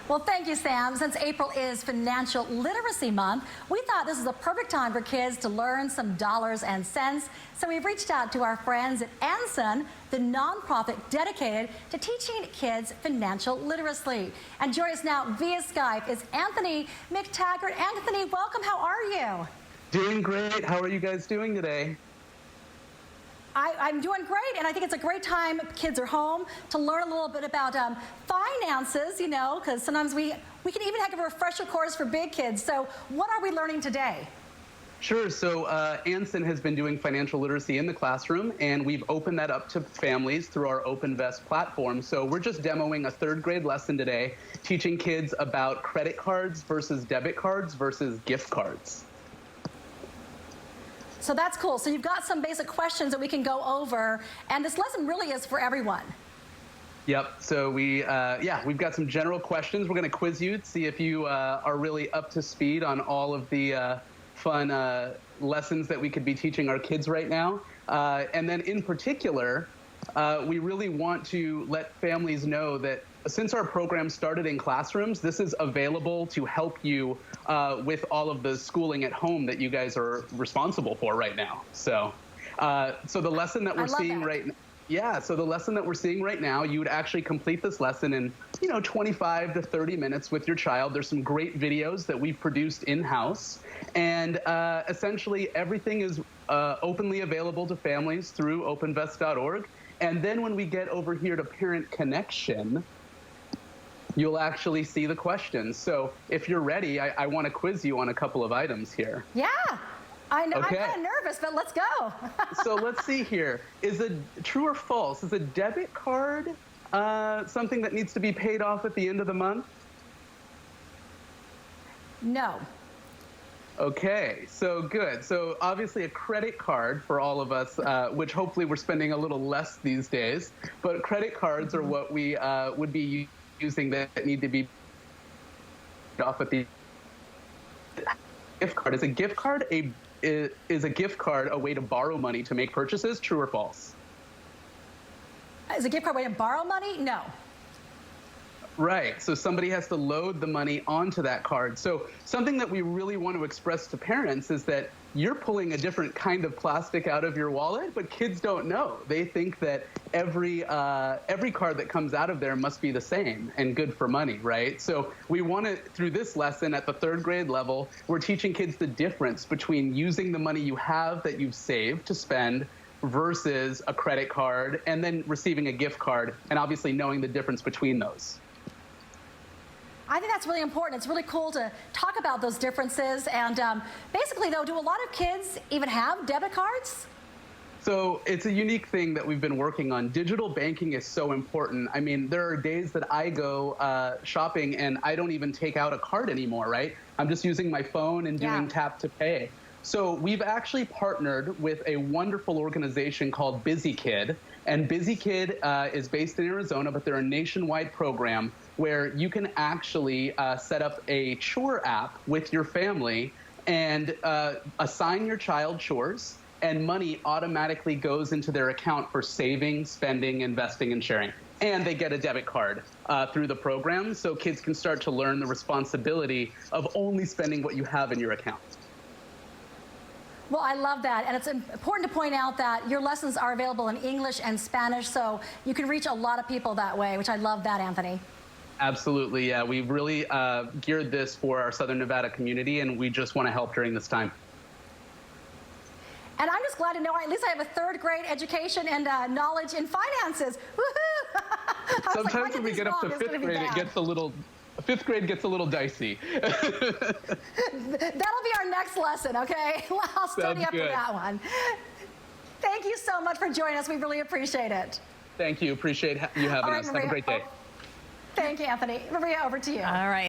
Well, thank you, Sam. Since April is Financial Literacy Month, we thought this is a perfect time for kids to learn some dollars and cents. So we've reached out to our friends at Andson, the nonprofit dedicated to teaching kids financial literacy. And joining us now via Skype is Anthony McTaggart. Anthony, welcome. How are you? Doing great. How are you guys doing today? I'm doing great, and I think it's a great time, kids are home, to learn a little bit about finances, you know, because sometimes we can even have a refresher course for big kids. So what are we learning today? Sure. So Andson has been doing financial literacy in the classroom, and we've opened that up to families through our OpenVest platform. So we're just demoing a third grade lesson today, teaching kids about credit cards versus debit cards versus gift cards. So that's cool. So you've got some basic questions that we can go over, and this lesson really is for everyone. Yep. So we've got some general questions. We're going to quiz you to see if you are really up to speed on all of the fun lessons that we could be teaching our kids right now. And then in particular, we really want to let families know that since our program started in classrooms, this is available to help you with all of the schooling at home that you guys are responsible for right now. So, so the lesson that we're seeing right now, so the lesson that we're seeing right now, you would actually complete this lesson in, 25 to 30 minutes with your child. There's some great videos that we've produced in-house, and essentially everything is openly available to families through openvest.org. And then when we get over here to Parent Connection, you'll actually see the questions. So if you're ready, I want to quiz you on a couple of items here. Yeah, I know. Okay. I'm kind of nervous, but let's go. So let's see here. Is it true or false? Is a debit card something that needs to be paid off at the end of the month? No. Okay, so good. So obviously a credit card for all of us, which hopefully we're spending a little less these days, but credit cards are what we would be using that need to be off at the gift card. Is a gift card a way to borrow money to make purchases? True or false? Is a gift card a way to borrow money? No. Right. So somebody has to load the money onto that card. So something that we really want to express to parents is that you're pulling a different kind of plastic out of your wallet, but kids don't know. They think that every card that comes out of there must be the same and good for money, right? So we want to, through this lesson at the third grade level, we're teaching kids the difference between using the money you have that you've saved to spend versus a credit card, and then receiving a gift card, and obviously knowing the difference between those. I think that's really important. It's really cool to talk about those differences. And basically, though, do a lot of kids even have debit cards? So it's a unique thing that we've been working on. Digital banking is so important. I mean, there are days that I go shopping and I don't even take out a card anymore, right? I'm just using my phone and doing tap to pay. So we've actually partnered with a wonderful organization called BusyKid. And BusyKid is based in Arizona, but they're a nationwide program where you can actually set up a chore app with your family and assign your child chores, and money automatically goes into their account for saving, spending, investing, and sharing. And they get a debit card through the program, so kids can start to learn the responsibility of only spending what you have in your account. Well, I love that, and it's important to point out that your lessons are available in English and Spanish, so you can reach a lot of people that way, which I love that, Anthony. Absolutely, yeah. We've really geared this for our Southern Nevada community, and we just want to help during this time. And I'm just glad to know at least I have a third grade education and knowledge in finances. Woohoo! Sometimes when we get up to fifth grade, fifth grade gets a little dicey. That'll be our next lesson, okay? I'll study up for that one. Thank you so much for joining us. We really appreciate it. Thank you. Appreciate you having us. Maria, have a great day. Thank you, Anthony. Maria, over to you. All right.